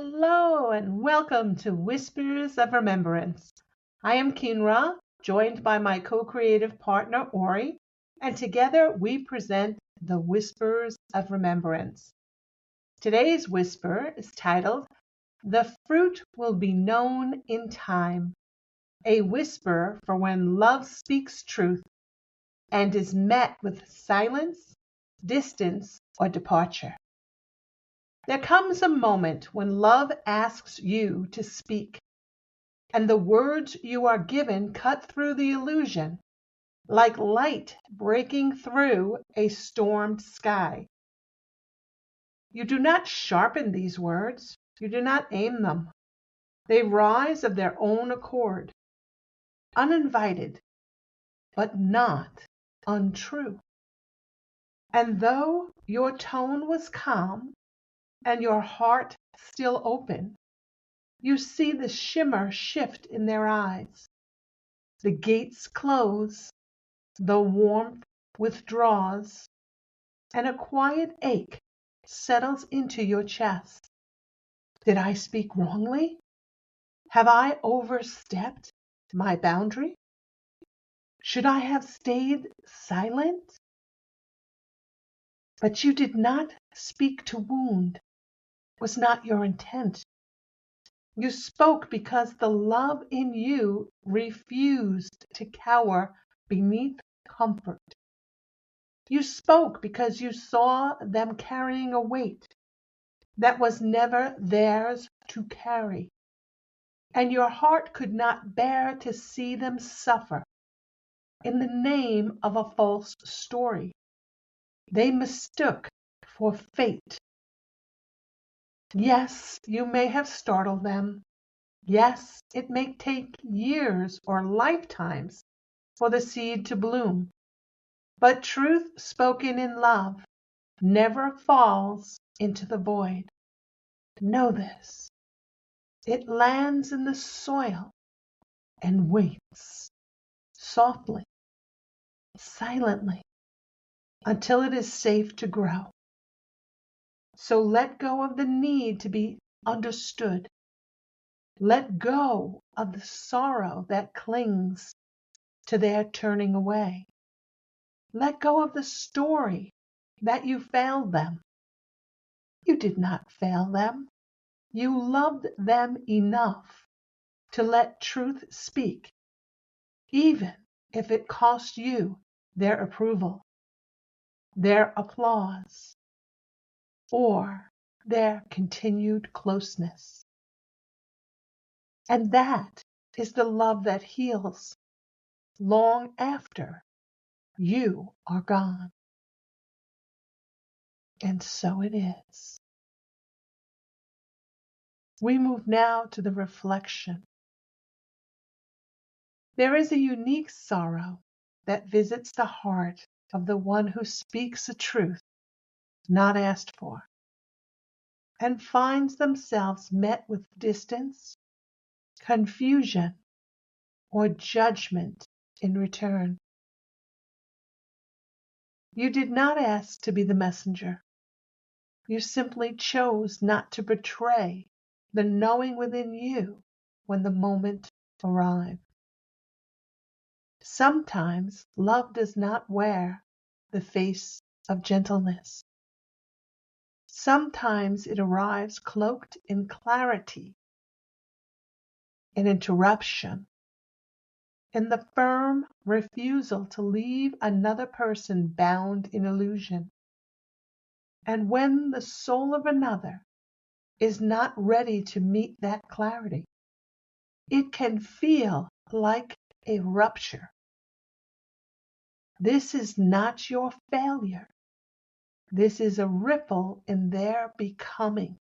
Hello and welcome to Whispers of Remembrance. I am Kynra, joined by my co-creative partner Ori, and together we present the Whispers of Remembrance. Today's whisper is titled, "The Fruit Will Be Known in Time," a whisper for when love speaks truth and is met with silence, distance, or departure. There comes a moment when love asks you to speak, and the words you are given cut through the illusion, like light breaking through a stormed sky. You do not sharpen these words, you do not aim them. They rise of their own accord, uninvited, but not untrue. And though your tone was calm and your heart still open, you see the shimmer shift in their eyes. The gates close, the warmth withdraws, and a quiet ache settles into your chest. Did I speak wrongly? Have I overstepped my boundary? Should I have stayed silent? But you did not speak to wound. It was not your intent. You spoke because the love in you refused to cower beneath comfort. You spoke because you saw them carrying a weight that was never theirs to carry, and your heart could not bear to see them suffer in the name of a false story they mistook for fate. Yes, you may have startled them. Yes, it may take years or lifetimes for the seed to bloom, but truth spoken in love never falls into the void. Know this. It lands in the soil and waits softly, silently, until it is safe to grow. So let go of the need to be understood. Let go of the sorrow that clings to their turning away. Let go of the story that you failed them. You did not fail them. You loved them enough to let truth speak, even if it cost you their approval, their applause, or their continued closeness. And that is the love that heals long after you are gone. And so it is. We move now to the reflection. There is a unique sorrow that visits the heart of the one who speaks a truth not asked for, and finds themselves met with distance, confusion, or judgment in return. You did not ask to be the messenger. You simply chose not to betray the knowing within you when the moment arrived. Sometimes love does not wear the face of gentleness. Sometimes it arrives cloaked in clarity, in interruption, in the firm refusal to leave another person bound in illusion. And when the soul of another is not ready to meet that clarity, it can feel like a rupture. This is not your failure. This is a ripple in their becoming.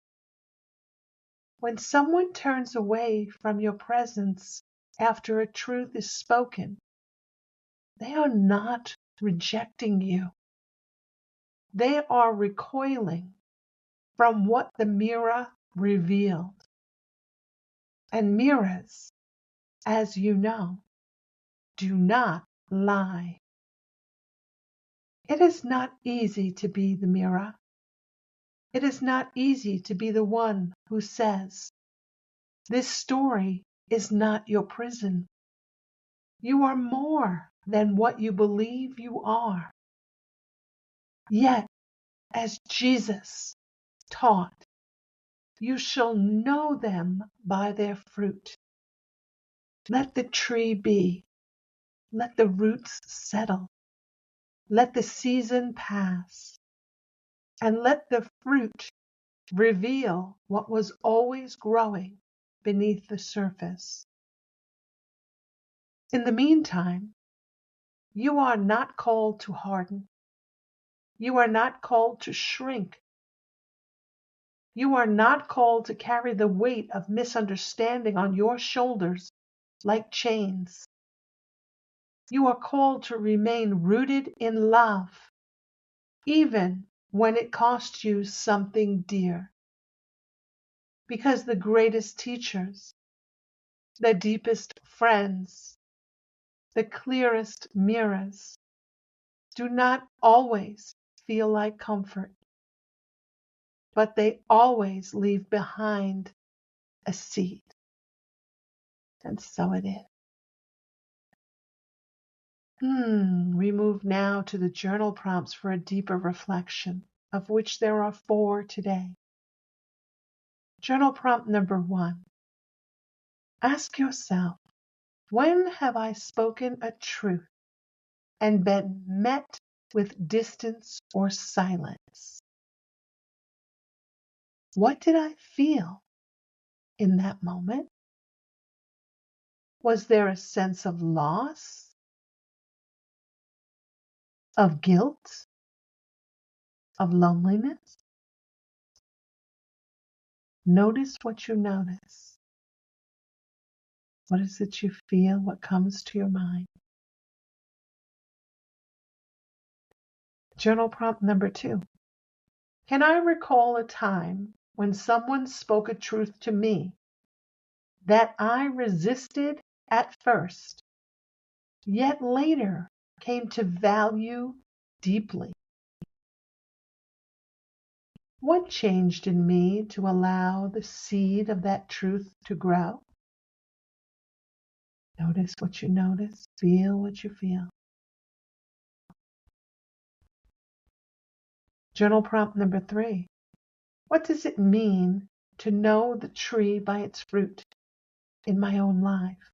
When someone turns away from your presence after a truth is spoken, they are not rejecting you. They are recoiling from what the mirror revealed. And mirrors, as you know, do not lie. It is not easy to be the mirror. It is not easy to be the one who says, "This story is not your prison. You are more than what you believe you are." Yet, as Jesus taught, "You shall know them by their fruit." Let the tree be. Let the roots settle. Let the season pass. And let the fruit reveal what was always growing beneath the surface. In the meantime, you are not called to harden. You are not called to shrink. You are not called to carry the weight of misunderstanding on your shoulders like chains. You are called to remain rooted in love, even when it costs you something dear. Because the greatest teachers, the deepest friends, the clearest mirrors do not always feel like comfort, but they always leave behind a seed. And so it is. We move now to the journal prompts for a deeper reflection, of which there are 4 today. Journal prompt number 1. Ask yourself, when have I spoken a truth and been met with distance or silence? What did I feel in that moment? Was there a sense of loss, of guilt, of loneliness? Notice what you notice. What is it you feel? What comes to your mind? Journal prompt number 2. Can I recall a time when someone spoke a truth to me that I resisted at first, yet later came to value deeply? What changed in me to allow the seed of that truth to grow? Notice what you notice, feel what you feel. Journal prompt number 3. What does it mean to know the tree by its fruit in my own life?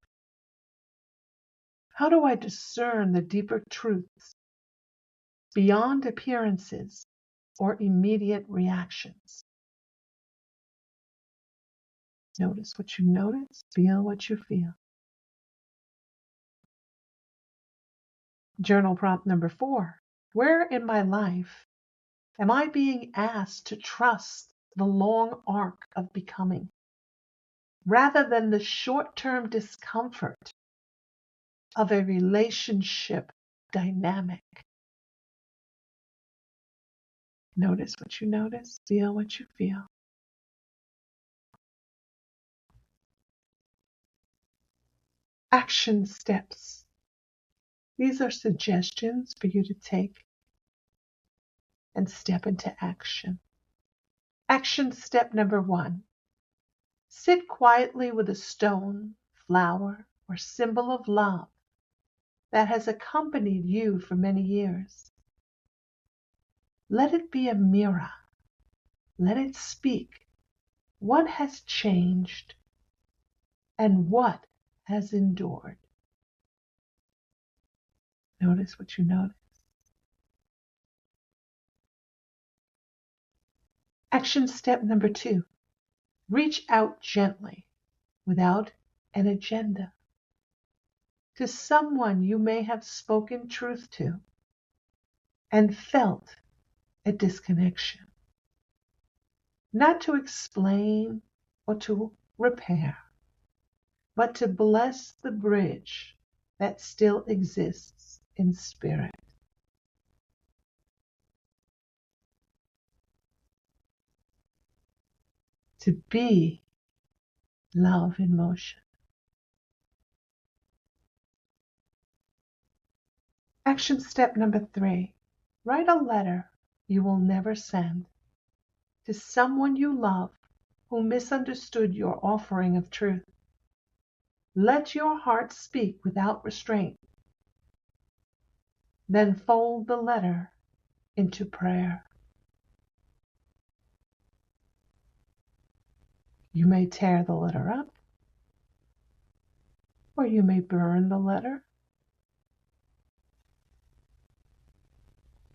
How do I discern the deeper truths beyond appearances or immediate reactions? Notice what you notice, feel what you feel. Journal prompt number 4. Where in my life am I being asked to trust the long arc of becoming, rather than the short-term discomfort of a relationship dynamic? Notice what you notice, feel what you feel. Action steps. These are suggestions for you to take and step into action. Action step number 1. Sit quietly with a stone, flower, or symbol of love that has accompanied you for many years. Let it be a mirror. Let it speak. What has changed and what has endured? Notice what you notice. Action step number 2. Reach out gently, without an agenda, to someone you may have spoken truth to and felt a disconnection. Not to explain or to repair, but to bless the bridge that still exists in spirit. To be love in motion. Action step number 3. Write a letter you will never send. to someone you love who misunderstood your offering of truth. Let your heart speak without restraint. Then fold the letter into prayer. You may tear the letter up, or you may burn the letter.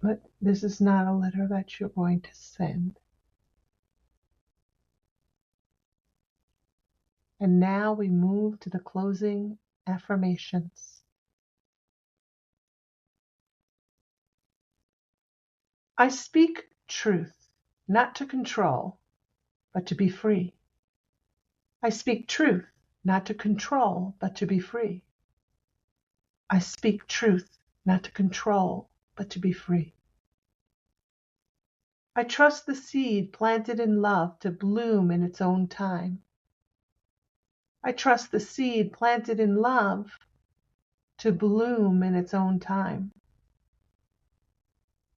But this is not a letter that you're going to send. And now we move to the closing affirmations. I speak truth, not to control, but to be free. I speak truth, not to control, but to be free. I speak truth, not to control, but to be free. I trust the seed planted in love to bloom in its own time. I trust the seed planted in love to bloom in its own time.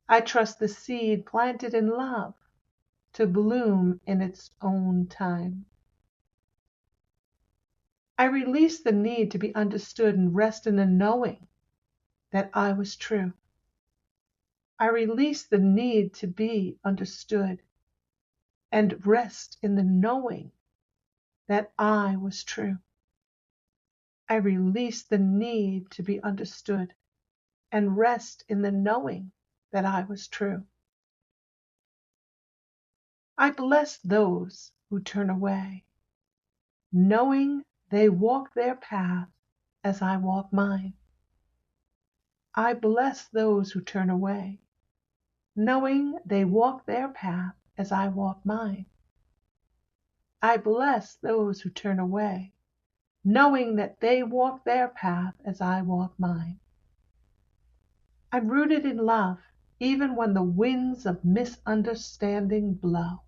I trust the seed planted in love to bloom in its own time. I release the need to be understood and rest in the knowing that I was true. I release the need to be understood and rest in the knowing that I was true. I release the need to be understood and rest in the knowing that I was true. I bless those who turn away, knowing they walk their path as I walk mine. I bless those who turn away, knowing they walk their path as I walk mine. I bless those who turn away, knowing that they walk their path as I walk mine. I'm rooted in love, even when the winds of misunderstanding blow.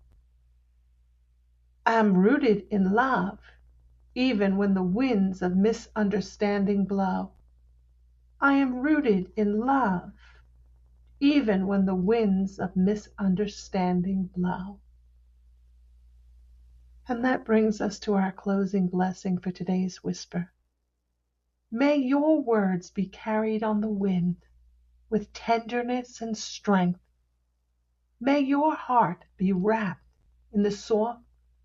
I'm rooted in love, even when the winds of misunderstanding blow. I am rooted in love, even when the winds of misunderstanding blow. And that brings us to our closing blessing for today's whisper. May your words be carried on the wind with tenderness and strength. May your heart be wrapped in the soft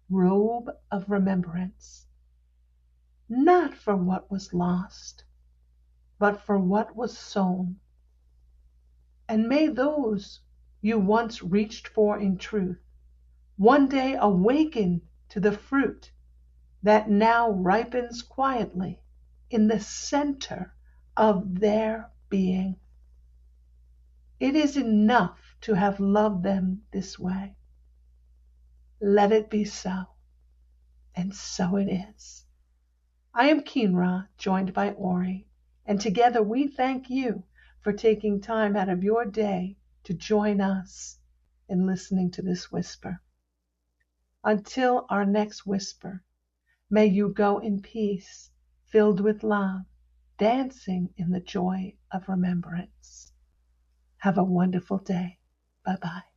robe of remembrance, not for what was lost, but for what was sown. And may those you once reached for in truth one day awaken to the fruit that now ripens quietly in the center of their being. It is enough to have loved them this way. Let it be so, and so it is. I am Kynra, joined by Ori, and together we thank you for taking time out of your day to join us in listening to this whisper. Until our next whisper, may you go in peace, filled with love, dancing in the joy of remembrance. Have a wonderful day. Bye-bye.